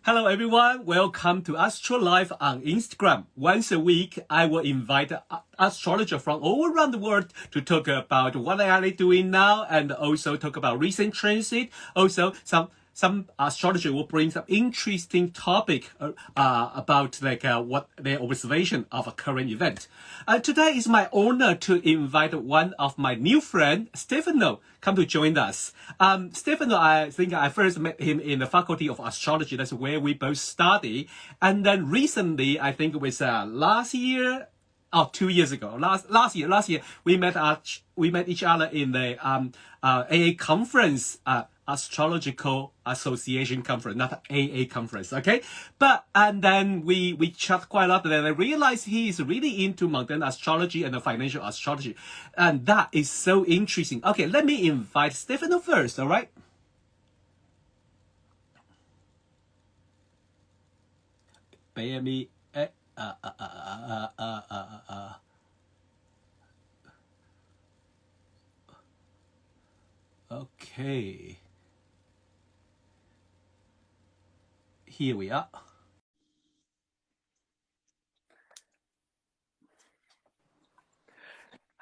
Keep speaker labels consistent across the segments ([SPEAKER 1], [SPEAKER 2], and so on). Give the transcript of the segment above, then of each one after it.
[SPEAKER 1] Hello everyone, welcome to Astro Live on Instagram. Once a week, I will invite astrologers from all around the world to talk about what they are doing now and also talk about recent transit. Also, some astrologer will bring some interesting topic about what their observation of a current event. Today is my honor to invite one of my new friend, Stefano, come to join us. Stefano, I think I first met him in the Faculty of Astrology. That's where we both study. And then recently, I think it was last year, 2 years ago. Last year, we met each other in the AA conference, Astrological Association conference, not AA conference, okay? And then we chat quite a lot, and then I realized he is really into mundane astrology and the financial astrology. And that is so interesting. Okay, let me invite Stefano first, all right? Bear me. Okay. Here we are.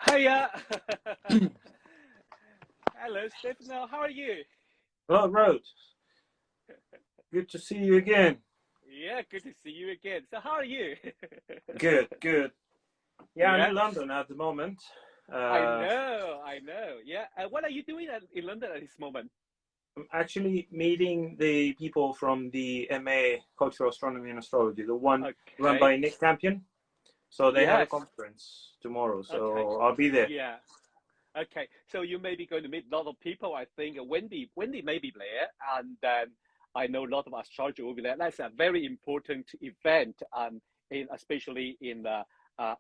[SPEAKER 2] Hiya! Hello, Stefano. How are you?
[SPEAKER 3] Well, Rose, good to see you again.
[SPEAKER 2] Yeah, good to see you again. So, how are you?
[SPEAKER 3] Good. Yeah, I'm in London at the moment.
[SPEAKER 2] I know. Yeah. What are you doing in London at this moment?
[SPEAKER 3] I'm actually meeting the people from the MA Cultural Astronomy and Astrology, the one run by Nick Campion. So they have a conference tomorrow, so I'll be there.
[SPEAKER 2] Yeah. Okay. So you may be going to meet a lot of people. I think Wendy may be there, and then I know a lot of astrology will be there. That's a very important event, especially in the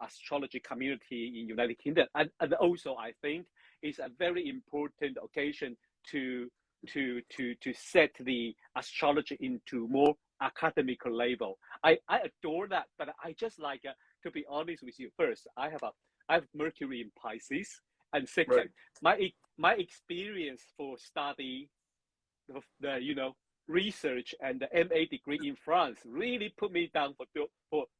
[SPEAKER 2] astrology community in United Kingdom, and also I think it's a very important occasion to set the astrology into more academic level. I adore that, but I just like to be honest with you. First, I have Mercury in Pisces, and second, my experience for study the research and the MA degree in France really put me down for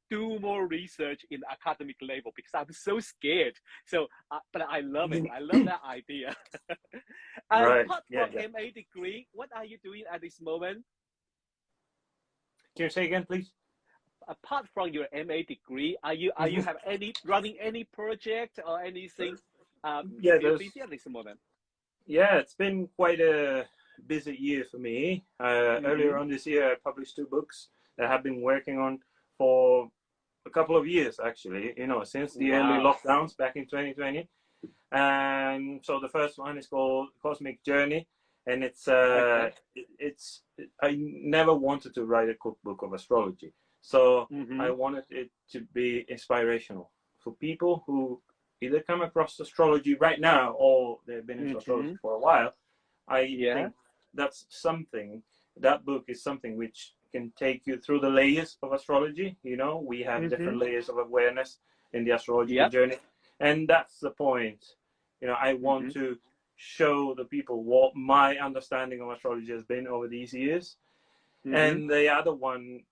[SPEAKER 2] do more research in academic level because I'm so scared. So, but I love it. I love that idea. Apart from MA degree, what are you doing at this moment?
[SPEAKER 3] Can you say again, please?
[SPEAKER 2] Apart from your MA degree, are you running any project or anything? Busy at this moment?
[SPEAKER 3] Yeah, it's been quite a busy year for me. Earlier on this year, I published 2 books that I have been working on for a couple of years, actually, since the early lockdowns back in 2020. And so the first one is called Cosmic Journey, and it's I never wanted to write a cookbook of astrology, so I wanted it to be inspirational for people who either come across astrology right now or they've been into astrology for a while. I think that book is something which can take you through the layers of astrology. We have different layers of awareness in the astrological journey, and that's the point. I want to show the people what my understanding of astrology has been over these years. And the other one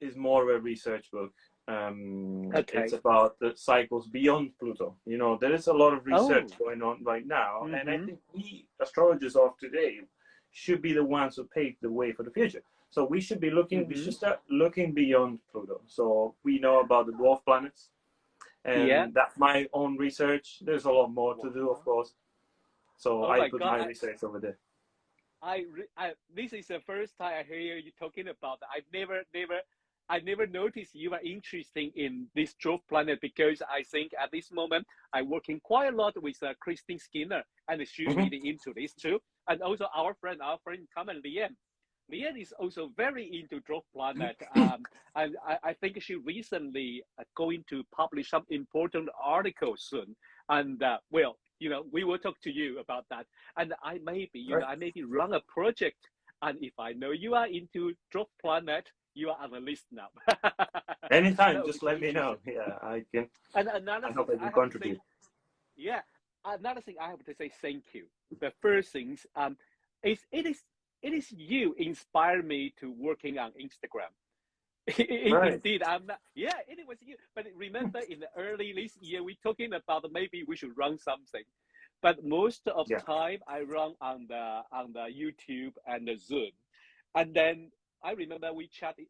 [SPEAKER 3] is more of a research book. It's about the cycles beyond Pluto. There is a lot of research going on right now, and I think we astrologers of today should be the ones who pave the way for the future. So we should be we should start looking beyond Pluto. So we know about the dwarf planets, and that's my own research. There's a lot more to do, of course. So I put my research over there.
[SPEAKER 2] This is the first time I hear you talking about that. I never noticed you are interested in this dwarf planet, because I think at this moment I'm working quite a lot with Christine Skinner, and she's really into this too. And also our friend common Lian. Lian is also very into dwarf planet, and I think she recently going to publish some important articles soon. And we will talk to you about that. And I maybe run a project. And if I know you are into dwarf planet, you are on the list now.
[SPEAKER 3] Anytime, just let me know. Yeah, I can.
[SPEAKER 2] And another
[SPEAKER 3] thing I can contribute.
[SPEAKER 2] Another thing I have to say thank you. The first things, it is it is you inspire me to working on Instagram.
[SPEAKER 3] Right.
[SPEAKER 2] Indeed, I'm not. Yeah, it was you. But remember, in the early this year, we talking about maybe we should run something. But most of
[SPEAKER 3] Yeah.
[SPEAKER 2] time, I run on the YouTube and the Zoom, and then I remember we chat to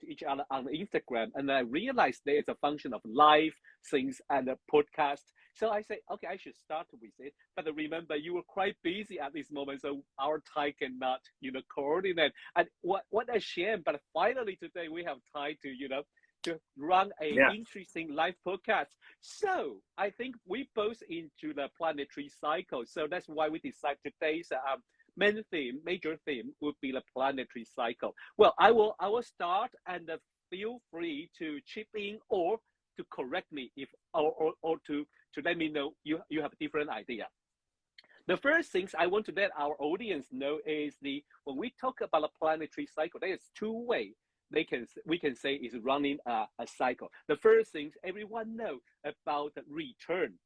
[SPEAKER 2] each other on Instagram, and I realized there is a function of live things and a podcast. So I say, okay, I should start with it. But remember, you were quite busy at this moment, so our time cannot, coordinate. And what a shame! But finally today we have time to, to run a interesting live podcast. So I think we both into the planetary cycle. So that's why we decide today's major theme would be the planetary cycle. Well, I will start, and feel free to chip in or to correct me if or to let me know you have a different idea. The first things I want to let our audience know is when we talk about a planetary cycle, there is two ways we can say is running a cycle. The first things everyone know about return,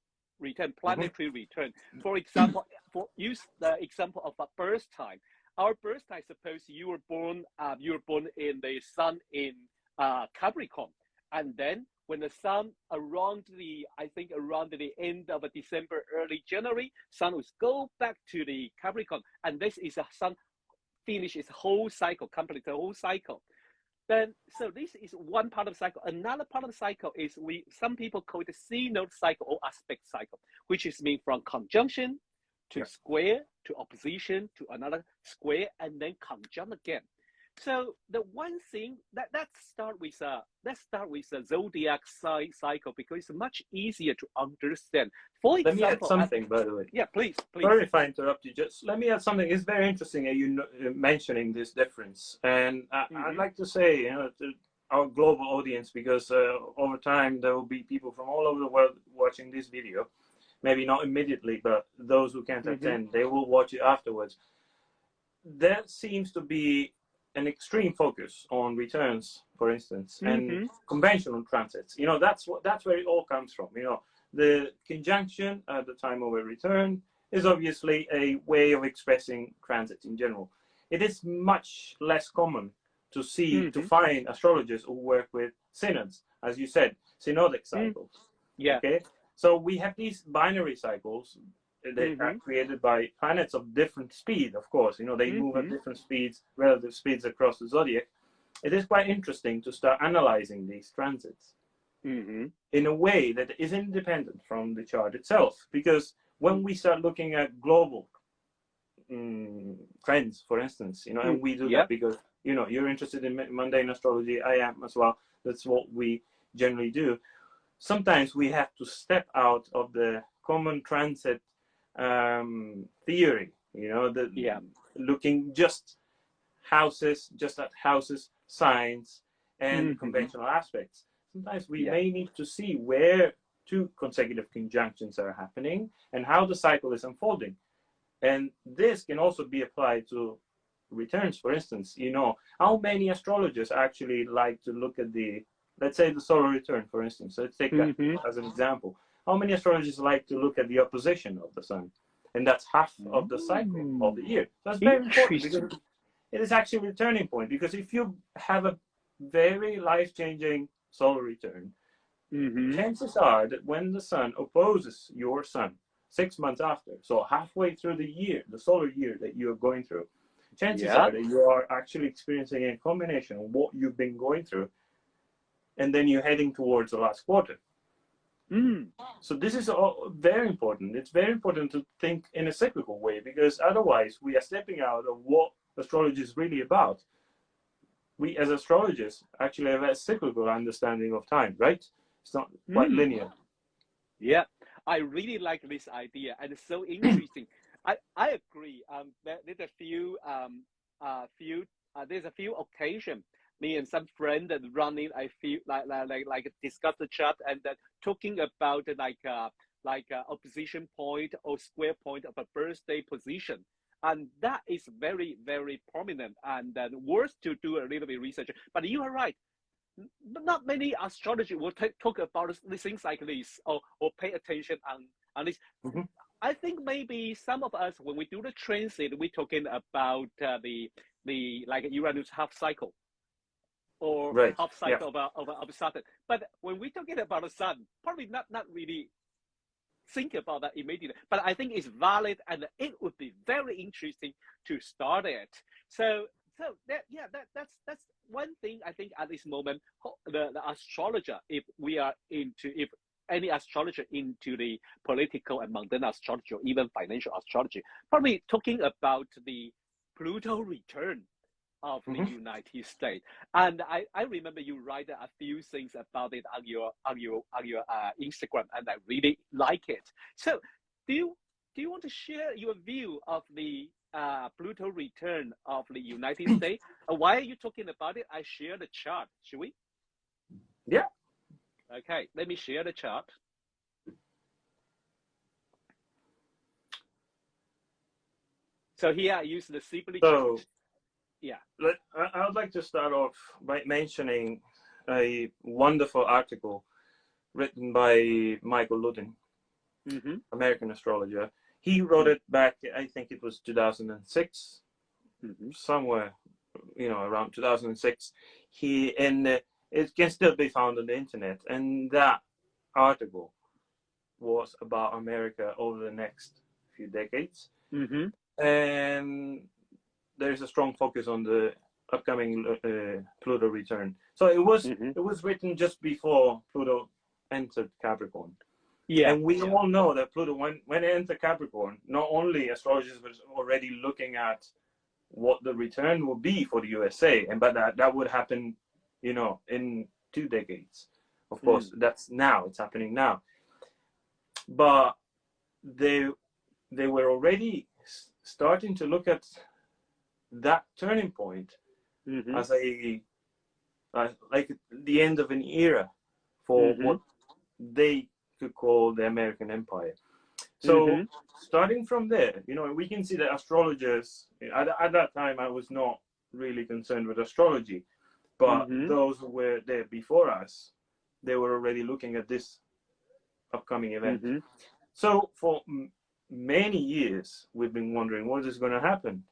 [SPEAKER 2] planetary return. For example, use the example of a birth time. Our birth time, suppose you were born in the sun in Capricorn, and then when the sun around the end of December, early January, sun will go back to the Capricorn, and this is a sun finish its whole cycle, complete the whole cycle. Then, so this is one part of the cycle. Another part of the cycle is some people call it the C-node cycle or aspect cycle, which is mean from conjunction to square to opposition to another square and then conjunct again. So the one thing let's start with a zodiac cycle, because it's much easier to understand. For example,
[SPEAKER 3] let me add something, by the way.
[SPEAKER 2] Yeah, please.
[SPEAKER 3] Sorry if I interrupt you. Just let me add something. It's very interesting you mentioning this difference, and I'd like to say, to our global audience, because over time there will be people from all over the world watching this video. Maybe not immediately, but those who can't attend, they will watch it afterwards. There seems to be an extreme focus on returns, for instance, and conventional transits. That's where it all comes from. The conjunction at the time of a return is obviously a way of expressing transit in general. It is much less common to find astrologers who work with synods, as you said, synodic cycles.
[SPEAKER 2] Yeah.
[SPEAKER 3] Okay. So we have these binary cycles. They are created by planets of different speed, of course. They move at different speeds, relative speeds across the zodiac. It is quite interesting to start analyzing these transits in a way that is independent from the chart itself. Because when we start looking at global trends, for instance, and we do that because, you're interested in mundane astrology, I am as well. That's what we generally do. Sometimes we have to step out of the common transit theory, looking just at houses, signs, and conventional aspects. Sometimes we may need to see where two consecutive conjunctions are happening and how the cycle is unfolding. And this can also be applied to returns, for instance. How many astrologers actually like to look at let's say the solar return, for instance. Let's take that as an example. How many astrologers like to look at the opposition of the sun? And that's half of the cycle of the year. That's very important because it is actually a turning point. Because if you have a very life-changing solar return, chances are that when the sun opposes your sun 6 months after, so halfway through the year, the solar year that you are going through, chances are that you are actually experiencing a combination of what you've been going through, and then you're heading towards the last quarter. So this is very important. It's very important to think in a cyclical way, because otherwise we are stepping out of what astrology is really about. We as astrologers actually have a cyclical understanding of time, right? It's not quite linear.
[SPEAKER 2] Yeah, I really like this idea, and it's so interesting. I agree. There's a few occasions. Me and some friend that running, I feel like discuss the chart and then talking about opposition point or square point of a birthday position, and that is very, very prominent and then worth to do a little bit research. But you are right. Not many astrology will talk about things like this or pay attention on this. I think maybe some of us, when we do the transit, we're talking about the like Uranus half cycle or
[SPEAKER 3] Right.
[SPEAKER 2] half cycle of Saturn. But when we're talking about the sun, probably not really think about that immediately. But I think it's valid, and it would be very interesting to start it. So that's one thing I think at this moment the astrologer, if any astrologer into the political and mundane astrology or even financial astrology, probably talking about the Pluto return of the United States. And I remember you write a few things about it on your Instagram, and I really like it. So do you want to share your view of the Pluto return of the United States? Why are you talking about it? I share the chart. Should we?
[SPEAKER 3] Yeah.
[SPEAKER 2] Okay, let me share the chart. So here I use the Sibley chart. Yeah.
[SPEAKER 3] I would like to start off by mentioning a wonderful article written by Michael Ludin, American astrologer. He wrote it back, I think it was 2006, somewhere, around 2006. It can still be found on the internet. And that article was about America over the next few decades. And there's a strong focus on the upcoming Pluto return. So it was written just before Pluto entered Capricorn. Yeah. And we all know that Pluto, when it entered Capricorn, not only astrologers were already looking at what the return will be for the USA, but that would happen, in 2 decades. Of course, that's now, it's happening now. But they were already starting to look at that turning point as like the end of an era for what they could call the American Empire. So starting from there, we can see that astrologers, at that time, I was not really concerned with astrology, but those who were there before us, they were already looking at this upcoming event. So for many years, we've been wondering, what is going to happen?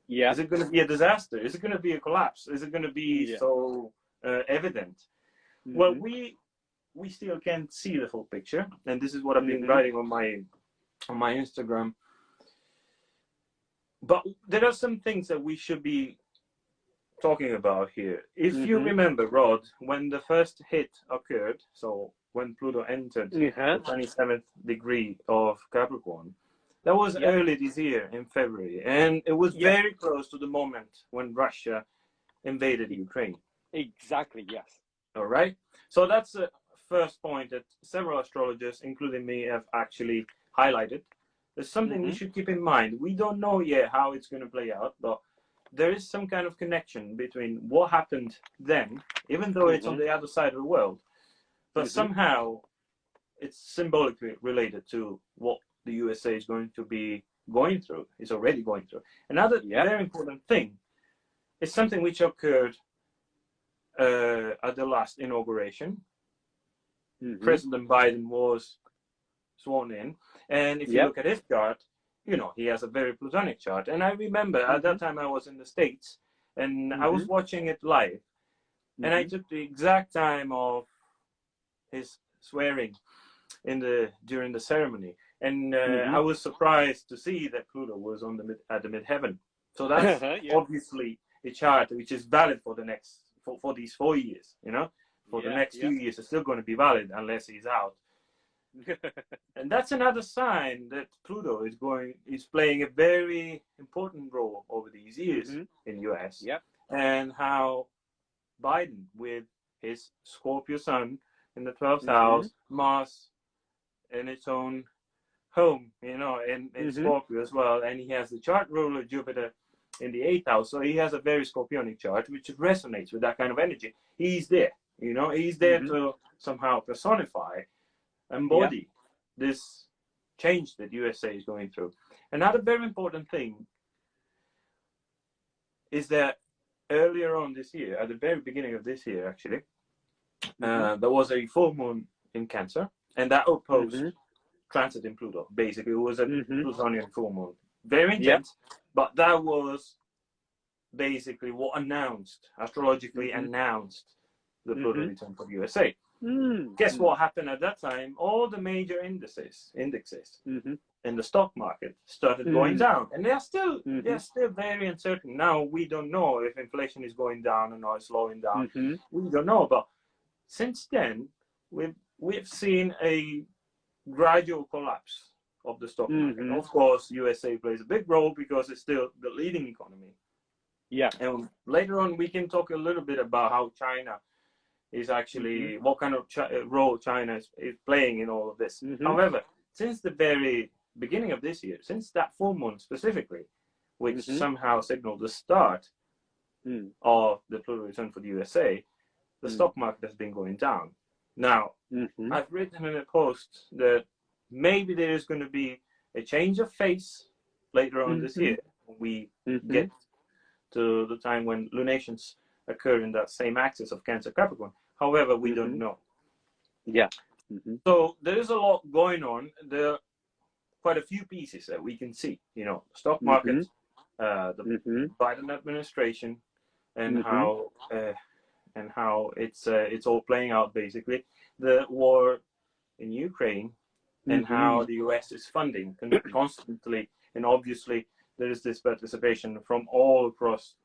[SPEAKER 3] Yeah. Is it going to be a disaster? Is it going to be a collapse? Is it going to be so evident? Well, we still can't see the full picture, and this is what I've been writing on my Instagram. But there are some things that we should be talking about here. If you remember, Rod, when the first hit occurred, so when Pluto entered the 27th degree of Capricorn, that was early this year in February, and it was very close to the moment when Russia invaded Ukraine.
[SPEAKER 2] Exactly, yes.
[SPEAKER 3] All right. So that's the first point that several astrologers, including me, have actually highlighted. There's something we should keep in mind. We don't know yet how it's going to play out, but there is some kind of connection between what happened then, even though it's on the other side of the world, but somehow it's symbolically related to what the USA is going to be going through, is already going through. Another very important thing is something which occurred at the last inauguration. President Biden was sworn in, and if you look at his chart, he has a very Plutonic chart. And I remember at that time I was in the States, and I was watching it live, and I took the exact time of his swearing during the ceremony. And I was surprised to see that Pluto was at the midheaven. So that's obviously a chart which is valid for the next for these 4 years. For the next 2 years, it's still going to be valid unless he's out. And that's another sign that Pluto is playing a very important role over these years in US. And how Biden, with his Scorpio Sun in the 12th house, Mars in its own home, in Scorpio as well, and he has the chart ruler Jupiter in the 8th house, so he has a very Scorpionic chart which resonates with that kind of energy. He's there, he's there to somehow personify, embody this change that USA is going through. Another very important thing is that earlier on this year, at the very beginning of this year actually, there was a full moon in Cancer, and that opposed transiting Pluto. Basically, it was a Plutonian full moon. Very intense, but that was basically what announced, astrologically announced, the Pluto return for the USA. Guess what happened at that time? All the major indexes in the stock market started going down, and they're still very uncertain. Now we don't know if inflation is going down or not, slowing down. We don't know, but since then we've seen a gradual collapse of the stock market. Of course, USA plays a big role because it's still the leading economy. Yeah, and later on we can talk a little bit about how China is actually what kind of role China is playing in all of this. However, since the very beginning of this year, since that full moon specifically, which somehow signaled the start of the Pluto return for the USA, the stock market has been going down. Now, I've written in a post that maybe there is going to be a change of face later on this year. We get to the time when lunations occur in that same axis of Cancer Capricorn. However, we don't know. Yeah. So there is a lot going on. There are quite a few pieces that we can see. You know, stock market, the Biden administration, and how it's all playing out. Basically, the war in Ukraine, and how the US is funding constantly, and obviously there is this participation from all across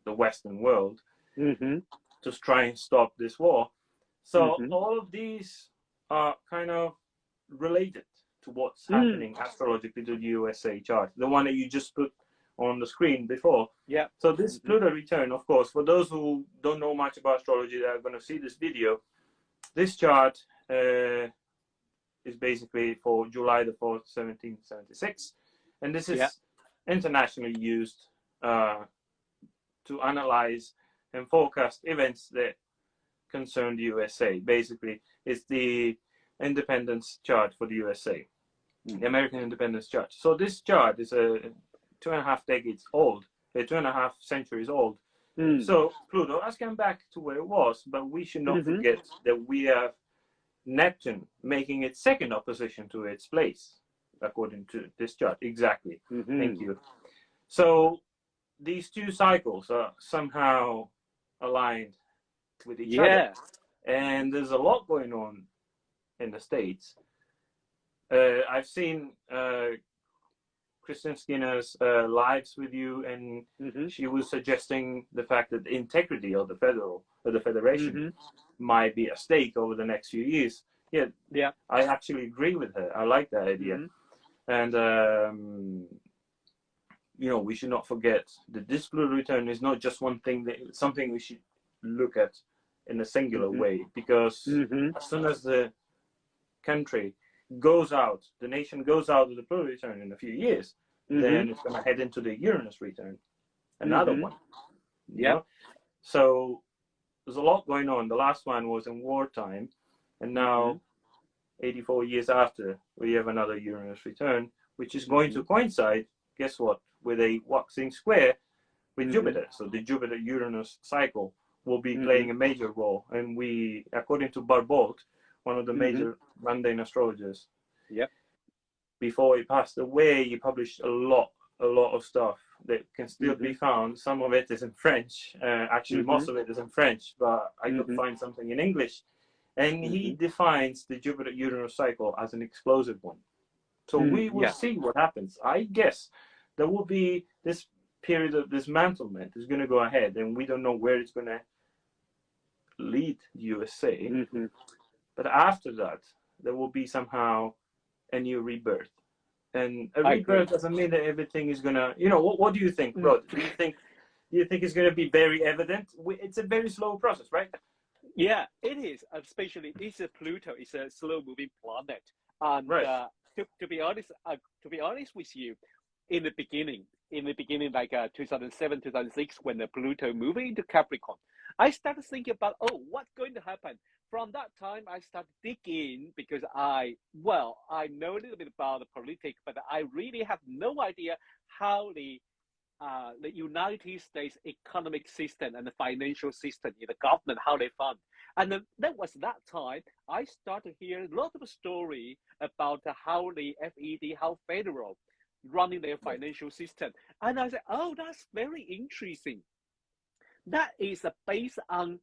[SPEAKER 3] the Western world to try and stop this war. So all of these are kind of related to what's happening astrologically to the USA chart, the one that you just put on the screen before. Yeah. So this Pluto return, of course, for those who don't know much about astrology that are going to see this video, this chart is basically for July the 4th, 1776, and this is internationally used to analyze and forecast events that concern the USA. Basically, it's the independence chart for the USA, the American independence chart. So this chart is a 2.5 decades old, 2.5 centuries old. So Pluto has come back to where it was, but we should not forget that we have Neptune making its second opposition to its place, according to this chart. Exactly. Thank you. So these two cycles are somehow aligned with each other, and there's a lot going on in the States. I've seen Kristen Skinner's lives with you, and she was suggesting the fact that the integrity of the federation might be at stake over the next few years. I actually agree with her. I like that idea. And you know, we should not forget that this Pluto return is not just one thing, that it's something we should look at in a singular way, because as soon as the country goes out, the nation goes out of the Pluto return in a few years, then it's going to head into the Uranus return, another one. Yeah. So there's a lot going on. The last one was in wartime, and now 84 years after, we have another Uranus return, which is going to coincide, guess what, with a waxing square with Jupiter. So the Jupiter-Uranus cycle will be playing a major role. And we, according to Barbault, one of the major mundane astrologers, before he passed away, he published a lot of stuff that can still be found. Some of it is in French. Actually, most of it is in French, but I could find something in English. And he defines the Jupiter-Uranus cycle as an explosive one. So we will see what happens. I guess there will be this period of dismantlement is going to go ahead, and we don't know where it's going to lead the USA. But after that, there will be somehow a new rebirth. And a rebirth doesn't mean that everything is going to, you know, what do you think, Rod? Do you think it's going to be very evident? It's a very slow process, right?
[SPEAKER 2] Yeah, it is. Especially, it's a Pluto. It's a slow-moving planet. And to be honest with you, in the beginning, like 2007, 2006, when the Pluto moved into Capricorn, I started thinking about, what's going to happen? From that time, I started digging because I know a little bit about the politics, but I really have no idea how the the United States economic system and the financial system in the government, how they fund. And that was that time I started to hear a lot of story about how the FED, how federal running their financial system. And I said, oh, that's very interesting. That is based on,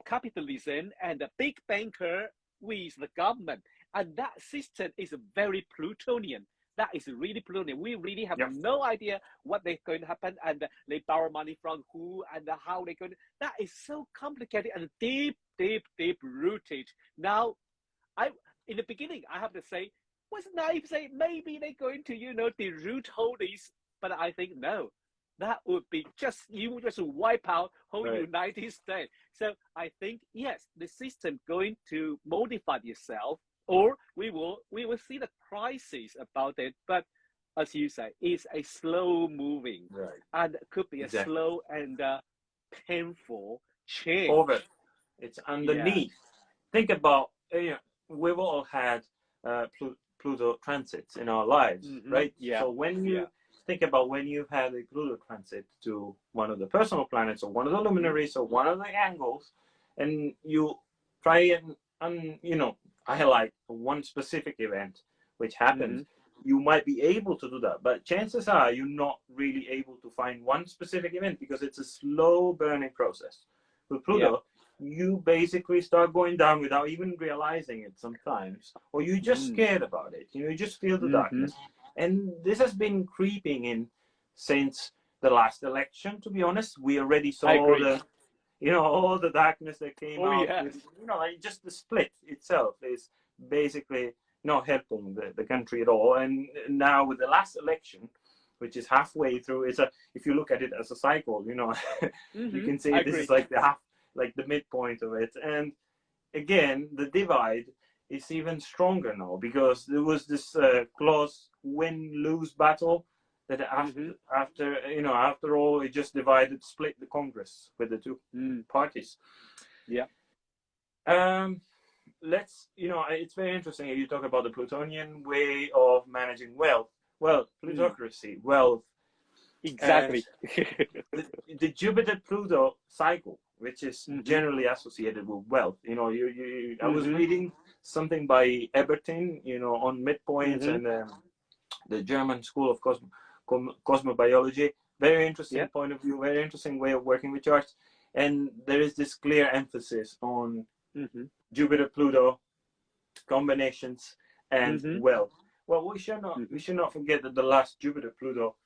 [SPEAKER 2] capitalism and the big banker with the government. And that system is very Plutonian. That is really Plutonian. We really have no idea what they're going to happen, and they borrow money from who and how they're going to. That is so complicated and deep rooted. Now, in the beginning, I have to say, was naive say maybe they're going to, deroot all these, but I think no. That would be you would just wipe out whole United States. So I think, yes, the system going to modify itself, or we will see the crisis about it. But as you say, it's a slow moving, and could be a slow and painful change.
[SPEAKER 3] Over, it's underneath. Think about, we've all had Pluto transits in our lives, right?
[SPEAKER 2] Yeah.
[SPEAKER 3] So when you think about when you've had a Pluto transit to one of the personal planets or one of the luminaries or one of the angles, and you try and highlight one specific event which happens, you might be able to do that, but chances are you're not really able to find one specific event because it's a slow burning process. With Pluto, you basically start going down without even realizing it sometimes, or you're just scared about it. You just feel the darkness. And this has been creeping in since the last election, to be honest. We already saw all the darkness that came out. Yes. With, just the split itself is basically not helping the country at all. And now with the last election, which is halfway through, if you look at it as a cycle, you can say this is like the midpoint of it. And again, the divide is even stronger now because there was this close win-lose battle that after all, it just split the Congress with the two parties.
[SPEAKER 2] Yeah.
[SPEAKER 3] It's very interesting. You talk about the Plutonian way of managing wealth. Well, plutocracy, wealth.
[SPEAKER 2] Exactly.
[SPEAKER 3] The Jupiter-Pluto cycle, which is generally associated with wealth. I was reading something by Ebertin, on midpoints and the German School of Cosmobiology. Very interesting point of view, very interesting way of working with charts. And there is this clear emphasis on Jupiter-Pluto combinations and wealth. Well, we should not forget that the last Jupiter-Pluto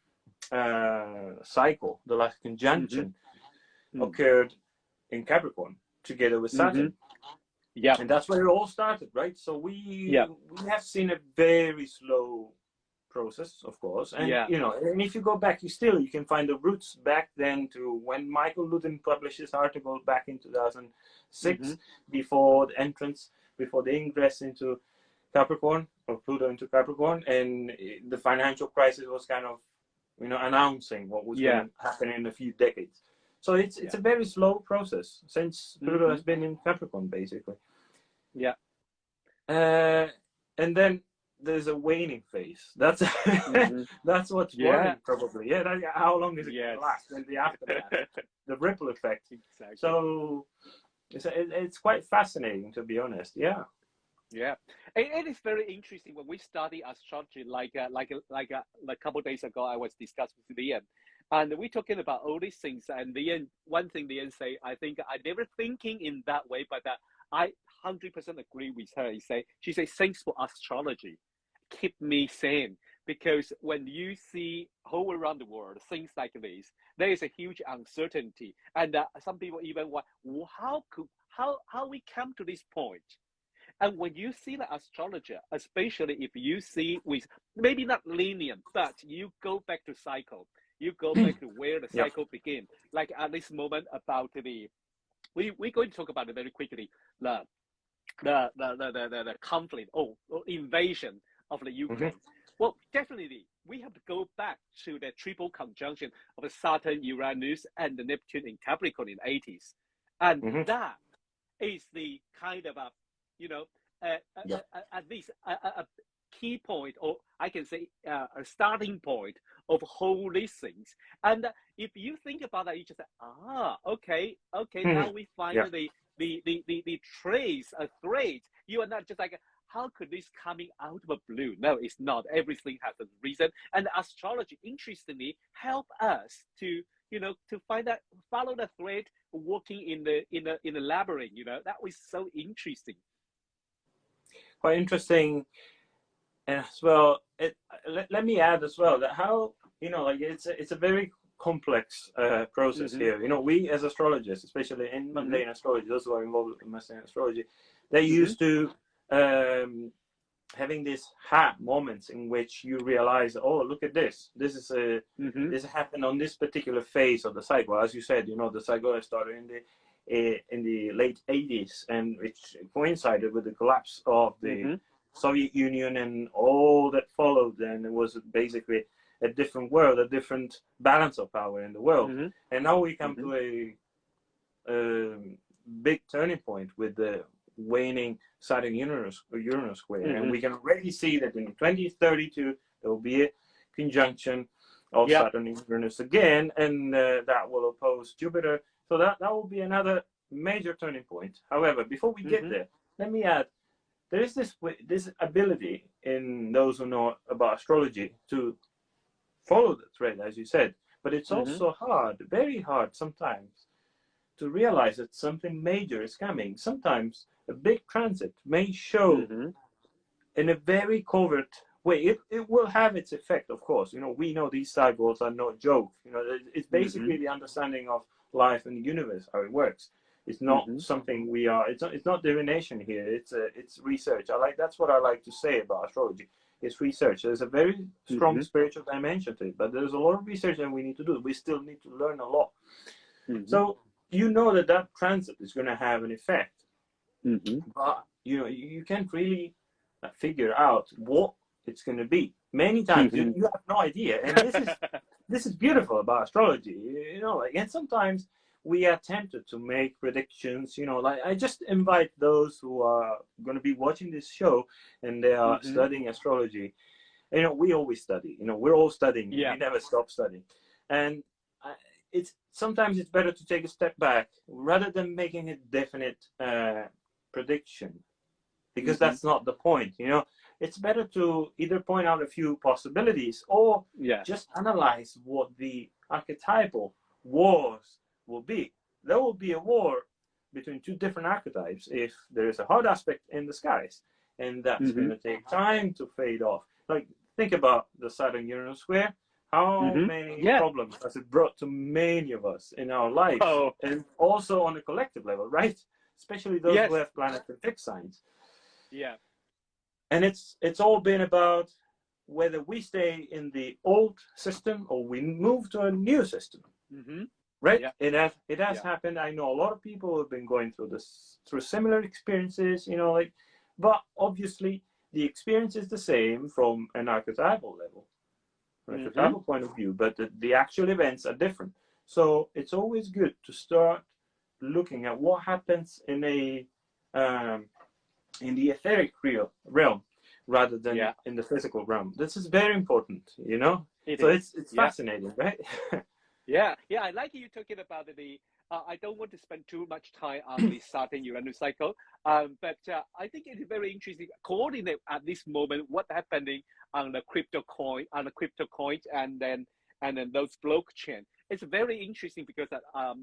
[SPEAKER 3] cycle, the last conjunction, occurred in Capricorn together with Saturn.
[SPEAKER 2] Yeah,
[SPEAKER 3] and that's where it all started, right? So we have seen a very slow process, of course, and and if you go back, you can find the roots back then to when Michael Ludin published his article back in 2006, before the ingress into Capricorn, or Pluto into Capricorn, and the financial crisis was kind of announcing what was going to happen in a few decades. So it's a very slow process since Pluto has been in Capricorn, basically.
[SPEAKER 2] Yeah.
[SPEAKER 3] And then there's a waning phase. That's that's what's worrying, probably. How long is it going to last? And the aftermath, the ripple effect.
[SPEAKER 2] Exactly.
[SPEAKER 3] So it's quite fascinating, to be honest. Yeah.
[SPEAKER 2] Yeah, it is very interesting when we study astrology. Like a couple of days ago, I was discussing with Lian, and we're talking about all these things. And one thing Lian say, I think I never thinking in that way, but I 100% agree with her. She say, thanks for astrology, keep me sane. Because when you see all around the world things like this, there is a huge uncertainty, and some people even want how we come to this point. And when you see the astrologer, especially if you see with maybe not linear, but you go back to cycle, you go back to where the cycle begins. Like at this moment about we're going to talk about it very quickly. The conflict or invasion of the Ukraine. Well, definitely we have to go back to the triple conjunction of the Saturn, Uranus, and the Neptune in Capricorn in the 80s, and that is the kind of at least key point, or I can say a starting point of whole these things. And if you think about that, you just say, okay, now we find the trace, a thread. You are not just like, how could this coming out of the blue? No, it's not. Everything has a reason. And astrology, interestingly, help us to, to find that, follow the thread, working in the labyrinth. That was so interesting.
[SPEAKER 3] Quite interesting. And as well, let me add as well that how, like it's a very complex process here. We as astrologers, especially in mundane astrology, those who are involved in mundane astrology, they're used to having these moments in which you realize, oh, look at this. This is this happened on this particular phase of the cycle. As you said, the cycle started in the late 80s, and which coincided with the collapse of the Soviet Union and all that followed. And it was basically a different world, a different balance of power in the world. And now we come to a big turning point with the waning Saturn-Uranus square. And we can already see that in 2032 there will be a conjunction of Saturn and Uranus again, and that will oppose Jupiter. So that will be another major turning point. However, before we get there, let me add, there is this ability in those who know about astrology to follow the thread, as you said, but it's also hard, very hard sometimes, to realize that something major is coming. Sometimes a big transit may show in a very covert way. It will have its effect, of course. We know these cycles are no joke. It's basically the understanding of life and the universe, how it works. It's not something we are. It's not divination here. It's research. That's what I like to say about astrology. It's research. There's a very strong spiritual dimension to it, but there's a lot of research that we need to do. We still need to learn a lot. So that transit is going to have an effect, but you can't really figure out what it's going to be. Many times you have no idea, and this is beautiful about astrology. And sometimes we are tempted to make predictions. I just invite those who are going to be watching this show and they are studying astrology. We always study. We're all studying. We never stop studying, and sometimes it's better to take a step back rather than making a definite prediction, because that's not the point. It's better to either point out a few possibilities or just analyze what the archetypal wars will be. There will be a war between two different archetypes if there is a hard aspect in the skies, and that's going to take time to fade off. Like, think about the Saturn-Uranus square. How many problems has it brought to many of us in our lives, and also on a collective level, right? Especially those who have planetary fixed signs.
[SPEAKER 2] Yeah.
[SPEAKER 3] And it's all been about whether we stay in the old system or we move to a new system, right? Yeah. It has happened. I know a lot of people who have been going through similar experiences, but obviously the experience is the same from an archetypal level. From an archetypal point of view, but the actual events are different. So it's always good to start looking at what happens in the etheric realm rather than in the physical realm. This is very important, It's fascinating, right?
[SPEAKER 2] Yeah, I like you talking about the. I don't want to spend too much time on the Saturn-Uranus cycle, but I think it's very interesting. Coordinate at this moment what's happening on the crypto coin, and then those blockchain. It's very interesting because a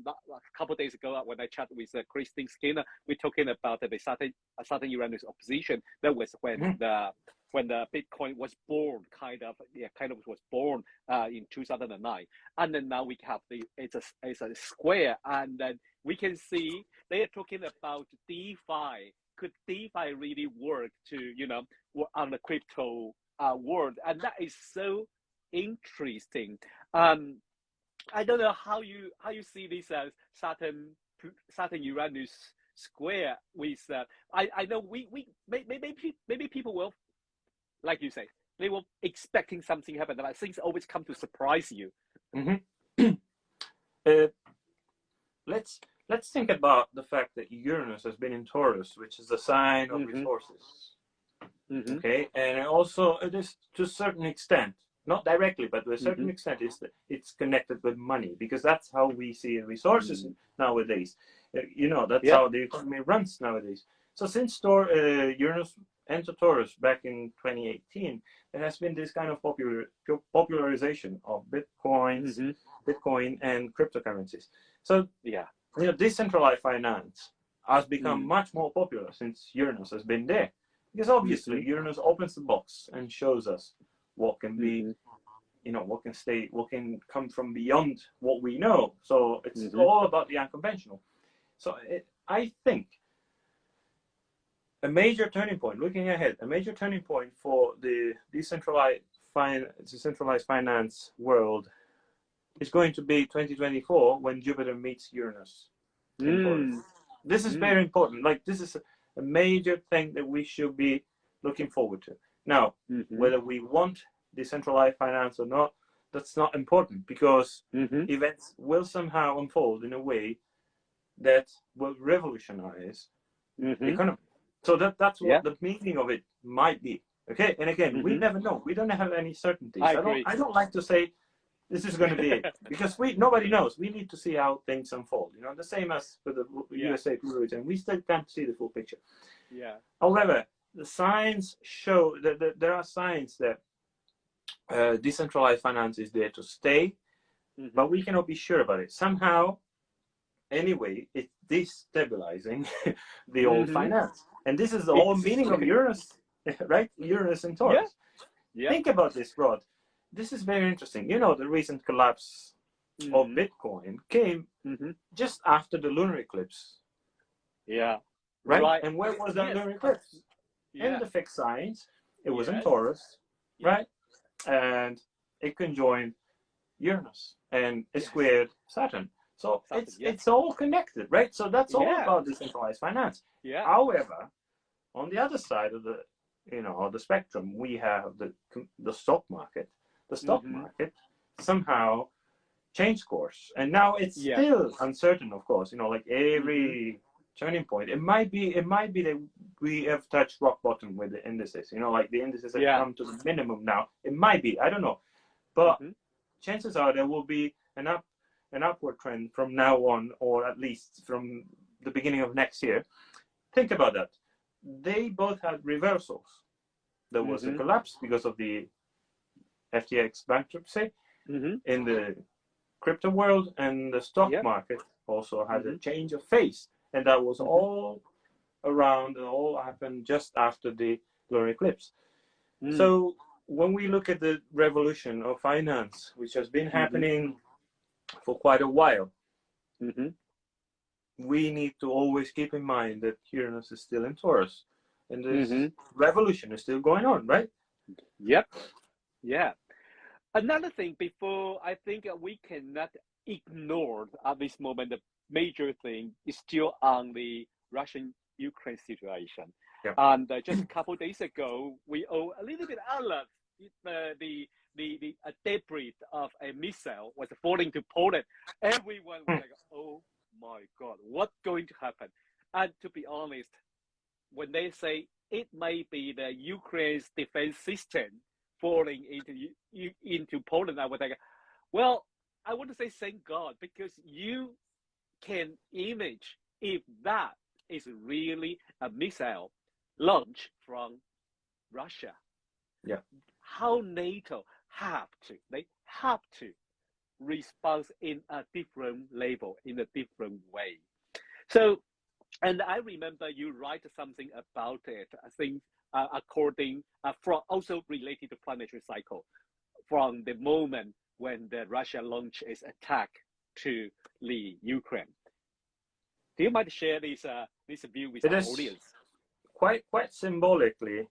[SPEAKER 2] couple of days ago when I chatted with Christine Skinner, we're talking about the Saturn-Uranus opposition. That was when the Bitcoin was born, kind of was born in 2009, and then now we have it's a square, and then we can see they are talking about DeFi. Could DeFi really work to on the crypto world? And that is so interesting. I don't know how you see this Saturn-Uranus square with. I know maybe people will, like you say, they were expecting something happen, but things always come to surprise you.
[SPEAKER 3] Let's think about the fact that Uranus has been in Taurus, which is a sign of resources. Okay, and also it is to a certain extent, not directly, but to a certain extent, it's connected with money, because that's how we see resources nowadays. You know, that's how the economy runs nowadays. So since Uranus entered Taurus back in 2018, there has been this kind of popularization of Bitcoin and cryptocurrencies. So you know, decentralized finance has become much more popular since Uranus has been there. Because obviously Uranus opens the box and shows us what can be, you know, what can come from beyond what we know. So it's all about the unconventional. So I think a major turning point, looking ahead, a major turning point for the decentralized finance world is going to be 2024, when Jupiter meets Uranus in Taurus. This is very important. Like, this is a major thing that we should be looking forward to. Now, whether we want decentralized finance or not, that's not important, because events will somehow unfold in a way that will revolutionize the economy. So that's what the meaning of it might be. Okay, and again, we never know. We don't have any certainties. I don't like to say this is going to be it, because nobody knows. We need to see how things unfold. You know, the same as for the USA fluid, and we still can't see the full picture.
[SPEAKER 2] Yeah.
[SPEAKER 3] However, the signs show that there are signs that decentralized finance is there to stay, but we cannot be sure about it. Somehow, anyway, it's destabilizing the old finance. And this is the whole meaning of Uranus, right? Uranus and Taurus. Think about this, Rod. This is very interesting. You know, the recent collapse of Bitcoin came just after the lunar eclipse.
[SPEAKER 2] Yeah.
[SPEAKER 3] Right? And where was that lunar eclipse? In the fixed signs. It was in Taurus, right? And it conjoined Uranus and it squared Saturn. So it's all connected, right? So that's all about decentralized finance. However, on the other side of the spectrum, we have the stock market. The stock market somehow changed course, and now it's still uncertain. Of course, you know, like every turning point, it might be that we have touched rock bottom with the indices. You know, like the indices have come to the minimum now. It might be, I don't know, but chances are there will be an upward trend from now on, or at least from the beginning of next year. Think about that. They both had reversals. There was a collapse because of the FTX bankruptcy in the crypto world, and the stock market also had a change of face, and that was all around, and all happened just after the lunar eclipse. So when we look at the revolution of finance, which has been happening for quite a while, we need to always keep in mind that Uranus is still in Taurus, and this revolution is still going on, right?
[SPEAKER 2] Yep. Yeah. Another thing, before, I think we cannot ignore at this moment, the major thing is still on the Russian-Ukraine situation.
[SPEAKER 3] Yep.
[SPEAKER 2] And just a couple of days ago, we owe a little bit alert. The debris of a missile was falling to Poland. Everyone was like, oh my God, what's going to happen? And to be honest, when they say it may be the Ukraine's defense system falling into Poland, I was like, well, I want to say thank God, because you can imagine if that is really a missile launch from Russia.
[SPEAKER 3] Yeah.
[SPEAKER 2] How NATO they have to respond in a different level, in a different way. So, and I remember you write something about it, I think, according, from also related to planetary cycle, from the moment when the Russia launched its attack to the Ukraine. Do you mind share this view with our audience?
[SPEAKER 3] Quite symbolically,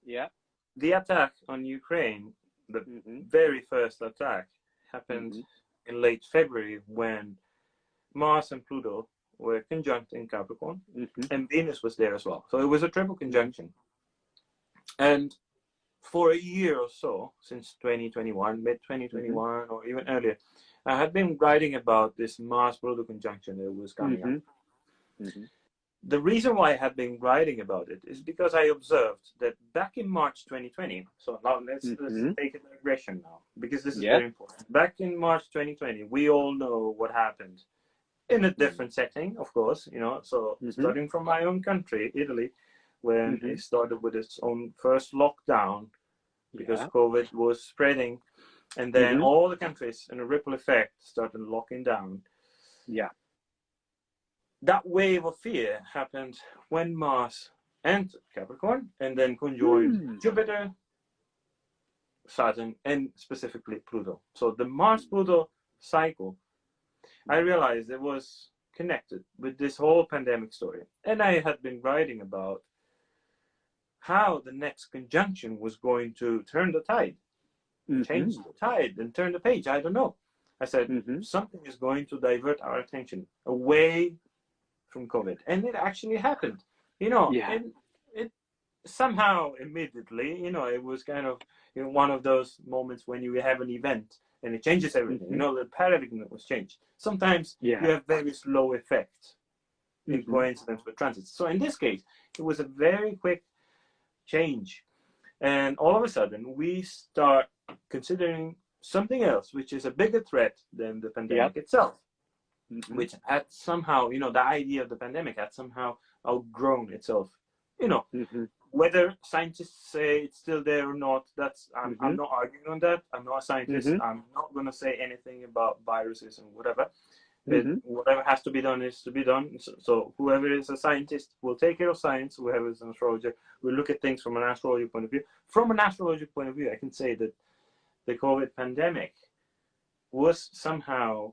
[SPEAKER 2] yeah,
[SPEAKER 3] the attack on Ukraine, the very first attack, happened in late February, when Mars and Pluto were conjunct in Capricorn, and Venus was there as well. So it was a triple conjunction. And for a year or so, since 2021, mid-2021, or even earlier, I had been writing about this Mars-Pluto conjunction that was coming up. the reason why I had been writing about it is because I observed that back in March 2020, so now let's take a digression now, because this is very important. Back in March 2020, we all know what happened in a different setting, of course, you know, so starting from my own country, Italy, when it started with its own first lockdown because COVID was spreading, and then all the countries in a ripple effect started locking down.
[SPEAKER 2] Yeah.
[SPEAKER 3] That wave of fear happened when Mars entered Capricorn and then conjoined Jupiter, Saturn, and specifically Pluto. So the Mars-Pluto cycle, I realized it was connected with this whole pandemic story. And I had been writing about how the next conjunction was going to turn the tide, change the tide and turn the page. I don't know. I said, something is going to divert our attention away from COVID. And it actually happened, you know, and it somehow immediately, you know, it was kind of, you know, one of those moments when you have an event and it changes everything. You know, the paradigm was changed. Sometimes you have very slow effects in coincidence with transits. So in this case, it was a very quick change. And all of a sudden, we start considering something else, which is a bigger threat than the pandemic itself, which had somehow, you know, the idea of the pandemic had somehow outgrown itself. You know, whether scientists say it's still there or not, that's I'm not arguing on that. I'm not a scientist. I'm not going to say anything about viruses and whatever. Whatever has to be done is to be done. So whoever is a scientist will take care of science. Whoever is an astrologer will look at things from an astrology point of view. From an astrology point of view, I can say that the COVID pandemic was somehow,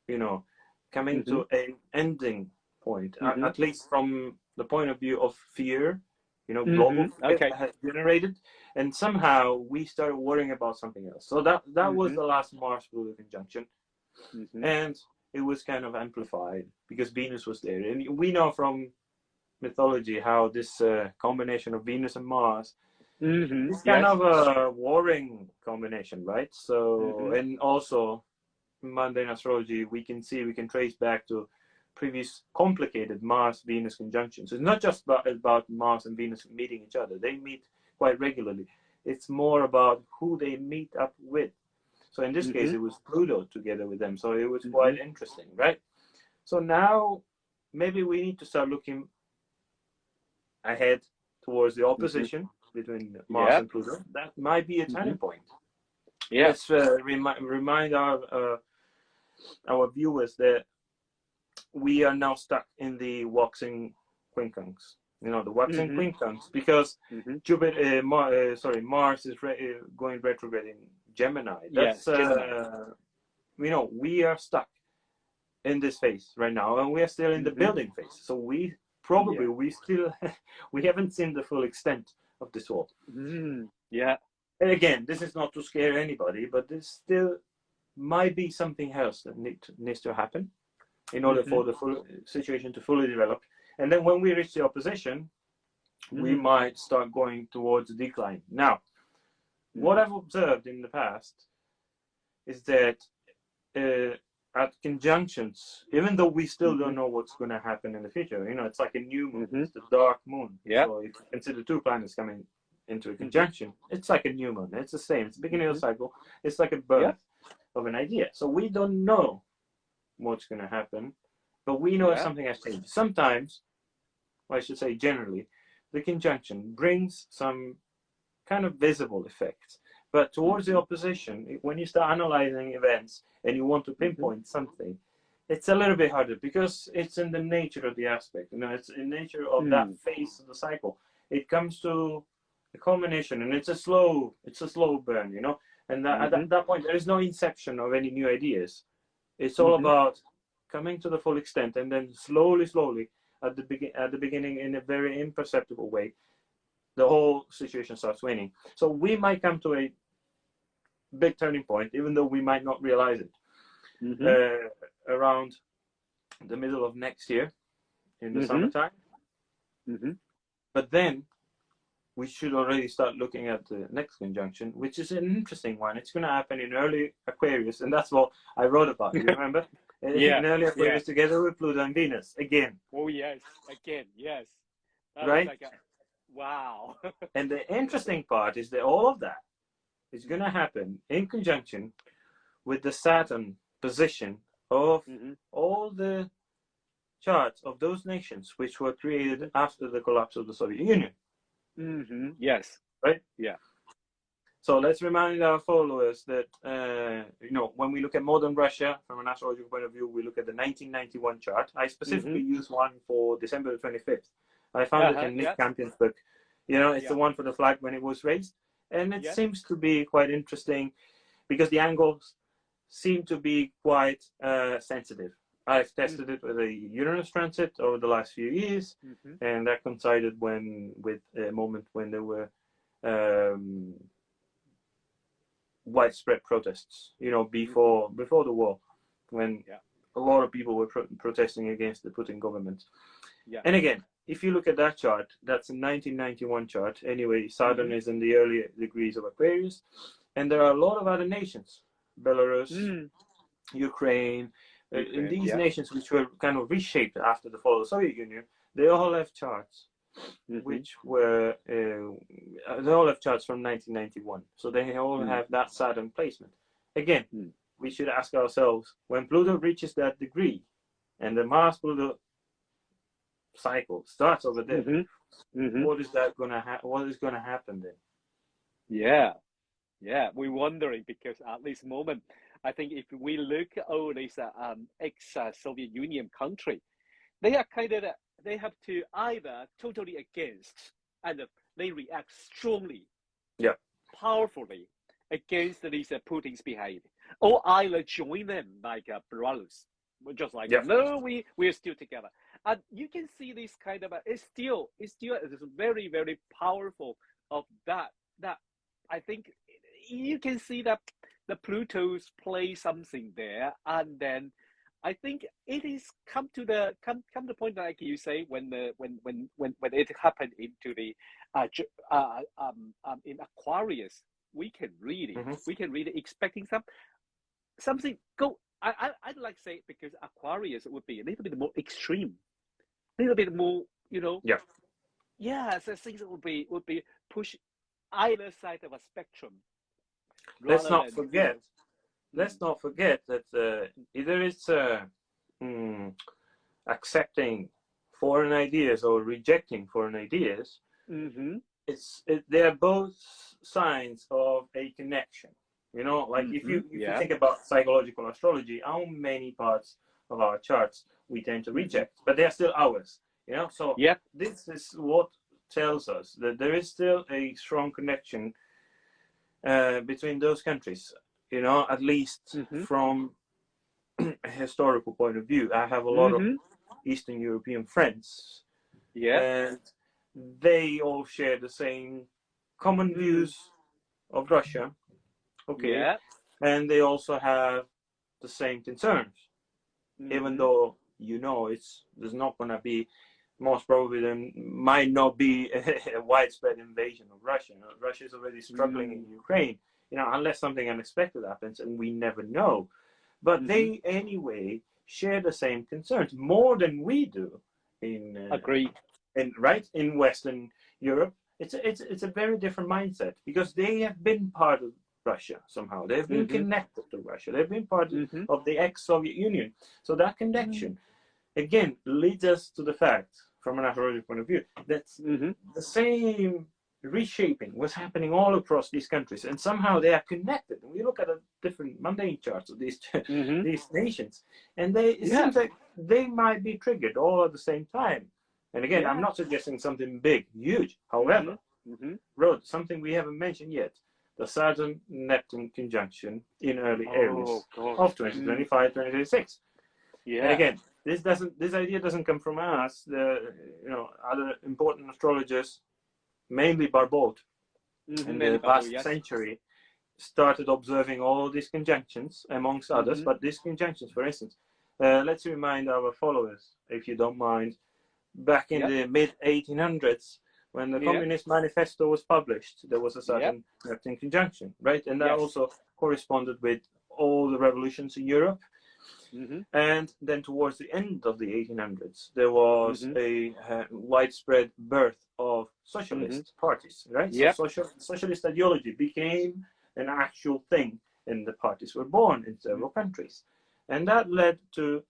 [SPEAKER 3] you know, coming to an ending point, at least from the point of view of fear, you know, global fear has generated, and somehow we started worrying about something else. So that was the last Mars-Pluto conjunction, and it was kind of amplified because Venus was there, and we know from mythology how this combination of Venus and Mars is kind of a warring combination, right? So and also mundane astrology, we can trace back to previous complicated Mars-Venus conjunctions. It's not just about Mars and Venus meeting each other. They meet quite regularly. It's more about who they meet up with. So in this case, it was Pluto together with them. So it was quite interesting, right? So now maybe we need to start looking ahead towards the opposition between Mars and Pluto. That might be a turning point. Let's remind our viewers that we are now stuck in the waxing quincunx. You know, the waxing quincunx, because Mars is going retrograde in Gemini. That's you know, we are stuck in this phase right now, and we are still in the building phase. So we probably we haven't seen the full extent of this wall. And again, this is not to scare anybody, but this still might be something else that needs to happen in order for the full situation to fully develop. And then when we reach the opposition, we might start going towards a decline. Now, what I've observed in the past is that at conjunctions, even though we still don't know what's going to happen in the future, you know, it's like a new moon, it's the dark moon. So if you consider two planets coming into a conjunction, it's like a new moon. It's the same. It's the beginning of the cycle. It's like a birth of an idea. So we don't know what's going to happen, but we know something has changed. Sometimes, or I should say generally, the conjunction brings some kind of visible effects. But towards the opposition, when you start analyzing events and you want to pinpoint something, it's a little bit harder because it's in the nature of the aspect. You know, it's in the nature of that phase of the cycle. It comes to a culmination, and it's a slow burn. You know, and at that point, there is no inception of any new ideas. It's all about coming to the full extent, and then slowly, at the beginning, in a very imperceptible way, the whole situation starts waning. So we might come to a big turning point, even though we might not realize it, around the middle of next year, in the summertime. But then we should already start looking at the next conjunction, which is an interesting one. It's going to happen in early Aquarius, and that's what I wrote about. You remember? in early Aquarius together with Pluto and Venus again.
[SPEAKER 2] Oh yes, again, yes. That
[SPEAKER 3] right?
[SPEAKER 2] Was like wow.
[SPEAKER 3] And the interesting part is that all of that is going to happen in conjunction with the Saturn position of all the charts of those nations which were created after the collapse of the Soviet Union.
[SPEAKER 2] Yes.
[SPEAKER 3] Right?
[SPEAKER 2] Yeah.
[SPEAKER 3] So let's remind our followers that, when we look at modern Russia from an astrological point of view, we look at the 1991 chart. I specifically use one for December the 25th. I found it in Nick Campion's book. It's the one for the flag when it was raised. And it seems to be quite interesting because the angles seem to be quite sensitive. I've tested it with a Uranus transit over the last few years, and that coincided with a moment when there were widespread protests, before the war, when a lot of people were protesting against the Putin government. And again, if you look at that chart, that's a 1991 chart. Anyway, Saturn is in the early degrees of Aquarius, and there are a lot of other nations, Belarus, Ukraine, in these nations which were kind of reshaped after the fall of the Soviet Union. They all have charts which were they all have charts from 1991, so they all have that Saturn placement. Again, we should ask ourselves, when Pluto reaches that degree and the Mars Pluto cycle starts over there, what is going to happen then?
[SPEAKER 2] We're wondering, because at this moment, I think if we look at all these ex-Soviet Union country, they are they have to either totally against, and they react strongly, powerfully against these Putin's behavior, or either join them like Belarus, just like no, we're still together. And you can see this kind of it's still very, very powerful of that. I think you can see that the Pluto's play something there, and then I think it is come to the point, like you say, when it happened into the in Aquarius, we can really expecting something go. I'd like to say, because Aquarius would be a little bit more extreme, a little bit more, so things would be push either side of a spectrum.
[SPEAKER 3] Let's not forget that either it's accepting foreign ideas or rejecting foreign ideas. They are both signs of a connection. Like if you think about psychological astrology, how many parts of our charts we tend to reject, but they are still ours. So this is what tells us that there is still a strong connection between those countries. At least from a historical point of view. I have a lot of Eastern European friends, and they all share the same common views of Russia. And they also have the same concerns, even though there's not going to be, most probably there might not be a widespread invasion of Russia. Russia is already struggling in Ukraine, unless something unexpected happens, and we never know. But they anyway share the same concerns, more than we do in Western Europe. It's a very different mindset, because they have been part of Russia somehow. They've been connected to Russia. They've been part of the ex-Soviet Union. So that connection, again, leads us to the fact, from an astrological point of view, that the same reshaping was happening all across these countries, and somehow they are connected. And we look at the different mundane charts of these these nations, and it seems like they might be triggered all at the same time. And again, I'm not suggesting something big, huge. However, Rod, something we haven't mentioned yet: the Saturn-Neptune conjunction in early Aries of 2025, 2026. And again, this idea doesn't come from us. Other important astrologers, mainly Barbault, in the past century, started observing all these conjunctions, amongst others. But these conjunctions, for instance, let's remind our followers, if you don't mind, back in the mid-1800s, when the Communist Manifesto was published, there was a Saturn-Neptune conjunction, right? And that also corresponded with all the revolutions in Europe. And then towards the end of the 1800s, there was a widespread birth of socialist parties, right? So socialist ideology became an actual thing, and the parties were born in several countries. And that led to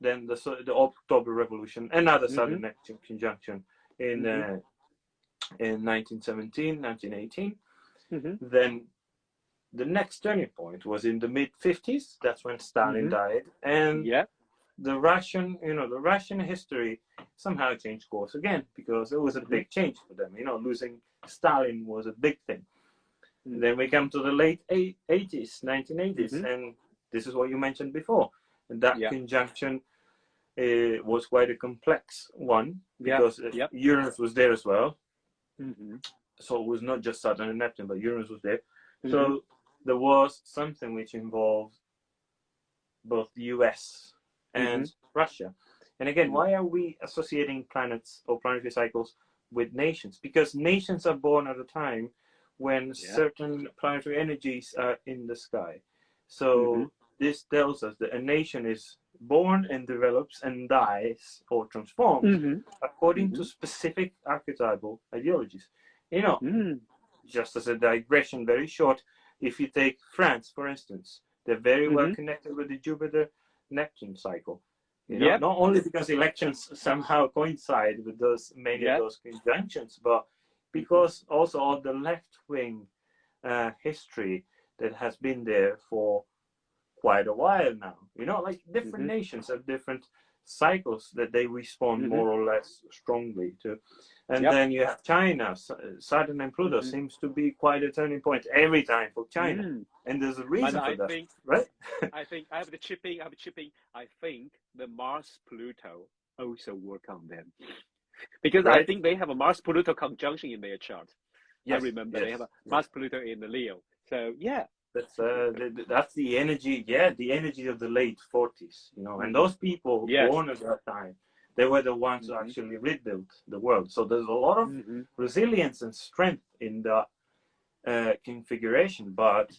[SPEAKER 3] then the October Revolution, another Southern Neptune conjunction in 1917, 1918. Then the next turning point was in the mid-50s. That's when Stalin died, and the Russian history somehow changed course again, because it was a big change for them. Losing Stalin was a big thing. Then we come to the late 80s, 1980s, and this is what you mentioned before. And that conjunction was quite a complex one, because Uranus was there as well. So it was not just Saturn and Neptune, but Uranus was there. So there was something which involved both the US and Russia. And again, why are we associating planets or planetary cycles with nations? Because nations are born at a time when certain planetary energies are in the sky. So this tells us that a nation is born and develops and dies or transforms according to specific archetypal ideologies. Just as a digression, very short, if you take France, for instance, they're very well connected with the Jupiter-Neptune cycle. Not only because elections somehow coincide with many of those conjunctions, but because also of the left-wing history that has been there for quite a while now. Like different nations have different cycles that they respond more or less strongly to. And then you have China. Saturn and Pluto seems to be quite a turning point every time for China. And there's a reason for that, right?
[SPEAKER 2] I think I have the chipping. I think the Mars-Pluto also work on them. Because I think they have a Mars-Pluto conjunction in their chart. I remember they have a Mars-Pluto in the Leo. So,
[SPEAKER 3] That's the energy, the energy of the late 40s, and those people born at that time, they were the ones who actually rebuilt the world. So there's a lot of resilience and strength in the configuration. But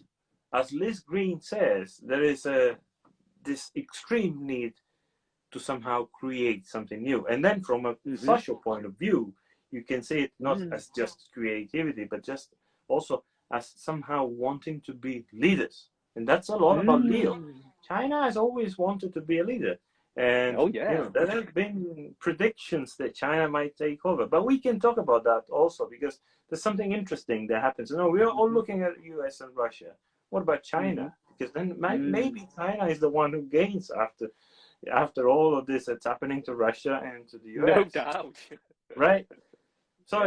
[SPEAKER 3] as Liz Green says, there is this extreme need to somehow create something new. And then from a social point of view, you can see it not as just creativity, but just also as somehow wanting to be leaders. And that's a lot about Leo. China has always wanted to be a leader. And there have been predictions that China might take over. But we can talk about that also, because there's something interesting that happens. We're all looking at US and Russia. What about China? Because then maybe China is the one who gains after all of this that's happening to Russia and to the US.
[SPEAKER 2] No doubt.
[SPEAKER 3] Right? So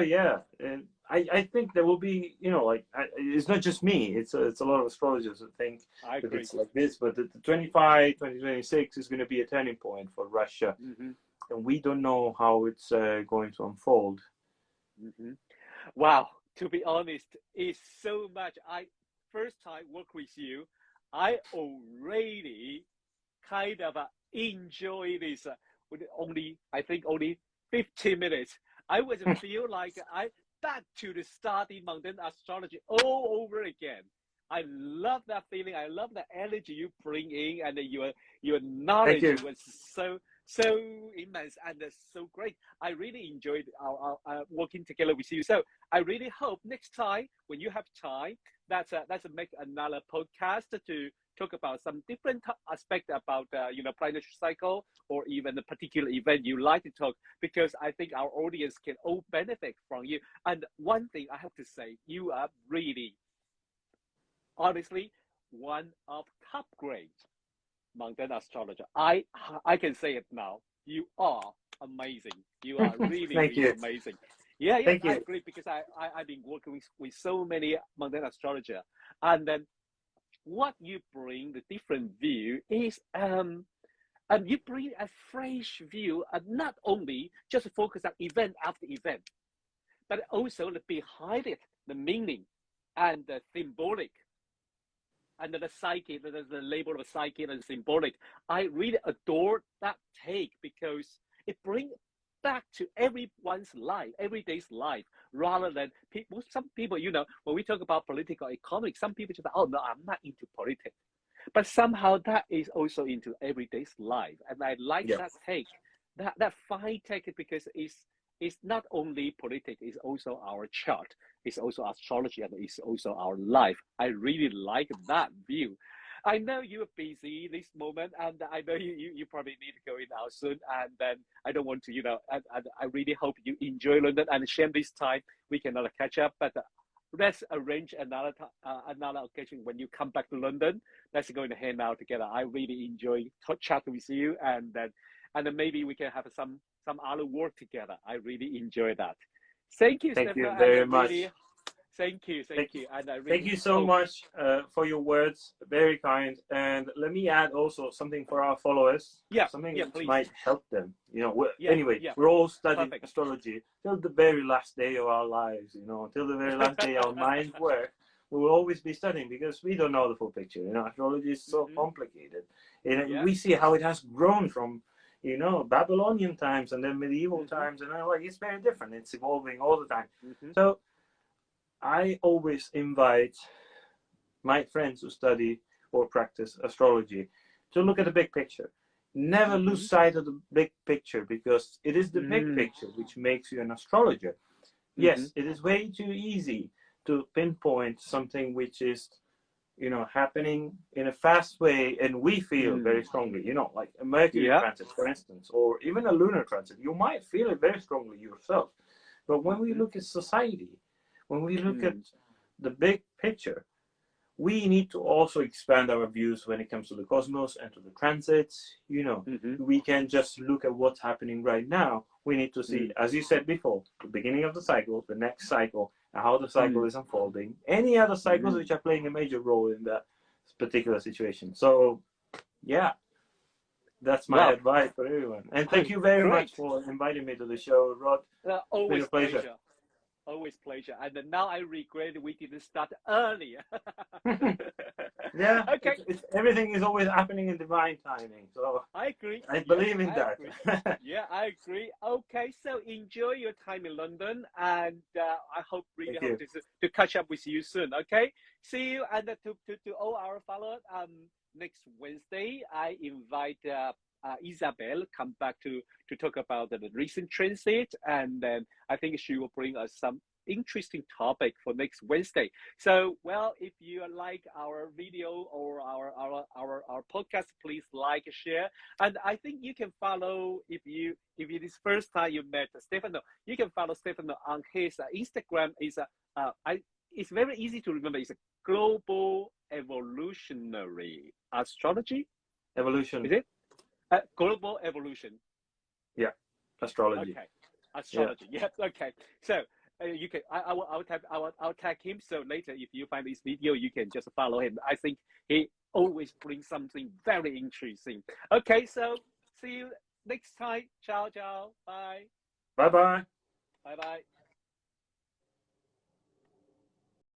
[SPEAKER 3] and I think there will be, it's not just me. It's a lot of astrologers that think that it's like this. But the 2026 is going to be a turning point for Russia, and we don't know how it's going to unfold.
[SPEAKER 2] Wow, to be honest, it's so much. First time work with you, I already kind of enjoy this. With only 15 minutes. I would feel like I back to the study mundane astrology all over again. I love that feeling. I love the energy you bring in, and your knowledge was so immense and so great. I really enjoyed our working together with you. So I really hope next time when you have time, let's make another podcast to talk about some different aspect about planetary cycle, or even a particular event you like to talk, because I think our audience can all benefit from you. And one thing I have to say, you are really, honestly, one of top grade mundane astrologer. I can say it now. You are amazing. You are really, really amazing.
[SPEAKER 3] Thank
[SPEAKER 2] I
[SPEAKER 3] you.
[SPEAKER 2] agree, because I've been working with so many mundane astrologer, and then what you bring, the different view is, and you bring a fresh view, and not only just focus on event after event, but also the behind it, the meaning and the symbolic, and the psyche, the label of psyche and symbolic. I really adore that take, because it brings back to everyone's life, everyday's life, rather than people. Some people, when we talk about political economics, some people just, oh no, I'm not into politics. But somehow that is also into everyday's life, and I like
[SPEAKER 3] Yeah.
[SPEAKER 2] that take, that fine take, because it's not only politics, it's also our chart, it's also astrology, and it's also our life. I really like that view. I know you're busy this moment, and I know you probably need to go in out soon. And then I don't want to, and I really hope you enjoy London, and shame this time we cannot catch up. But let's arrange another occasion when you come back to London. Let's go and hang out together. I really enjoy chatting with you, and then maybe we can have some other work together. I really enjoy that. Thank you,
[SPEAKER 3] Thank
[SPEAKER 2] Stefano.
[SPEAKER 3] you very much.
[SPEAKER 2] Really, thank you. And I really
[SPEAKER 3] thank you so much for your words. Very kind. And let me add also something for our followers.
[SPEAKER 2] Yeah.
[SPEAKER 3] Something
[SPEAKER 2] Yeah,
[SPEAKER 3] which
[SPEAKER 2] please.
[SPEAKER 3] might help them.
[SPEAKER 2] Yeah,
[SPEAKER 3] Anyway,
[SPEAKER 2] yeah.
[SPEAKER 3] we're all studying
[SPEAKER 2] Perfect.
[SPEAKER 3] astrology till the very last day of our lives. Until the very last day our minds work. We will always be studying because we don't know the full picture. Astrology is so complicated. And we see how it has grown from, Babylonian times and then medieval times, and it's very different. It's evolving all the time. So I always invite my friends who study or practice astrology to look at the big picture. Never lose sight of the big picture, because it is the big picture which makes you an astrologer. Yes, it is way too easy to pinpoint something which is happening in a fast way, and we feel very strongly, like a Mercury transit, for instance, or even a lunar transit. You might feel it very strongly yourself. But when we look at society, when we look at the big picture, we need to also expand our views when it comes to the cosmos and to the transits. We can't just look at what's happening right now. We need to see, as you said before, the beginning of the cycle, the next cycle, and how the cycle is unfolding. Any other cycles which are playing a major role in that particular situation. So, yeah, that's my advice for everyone. And thank you very much for inviting me to the show, Rod.
[SPEAKER 2] Always
[SPEAKER 3] it's been a pleasure.
[SPEAKER 2] Always pleasure. And now I regret we didn't start earlier.
[SPEAKER 3] Yeah.
[SPEAKER 2] Okay.
[SPEAKER 3] Everything is always happening in divine timing. So
[SPEAKER 2] I agree.
[SPEAKER 3] I believe in that.
[SPEAKER 2] Yeah, I agree. Okay, so enjoy your time in London, and I hope to catch up with you soon. Okay, see you. And to all our followers, next Wednesday I invite Isabel come back to talk about the recent transit, and then I think she will bring us some interesting topic for next Wednesday. So, if you like our video or our podcast, please like, share, and I think you can follow, if it is first time you met Stefano, you can follow Stefano on his Instagram. It's very easy to remember. It's a global evolutionary astrology.
[SPEAKER 3] Evolution.
[SPEAKER 2] Is it? Global evolution.
[SPEAKER 3] Yeah, astrology.
[SPEAKER 2] Okay, astrology. Yeah. Okay. So you can. I'll tag him. So later, if you find this video, you can just follow him. I think he always brings something very interesting. Okay. So see you next time. Ciao, ciao. Bye.
[SPEAKER 3] Bye, bye.
[SPEAKER 2] Bye, bye.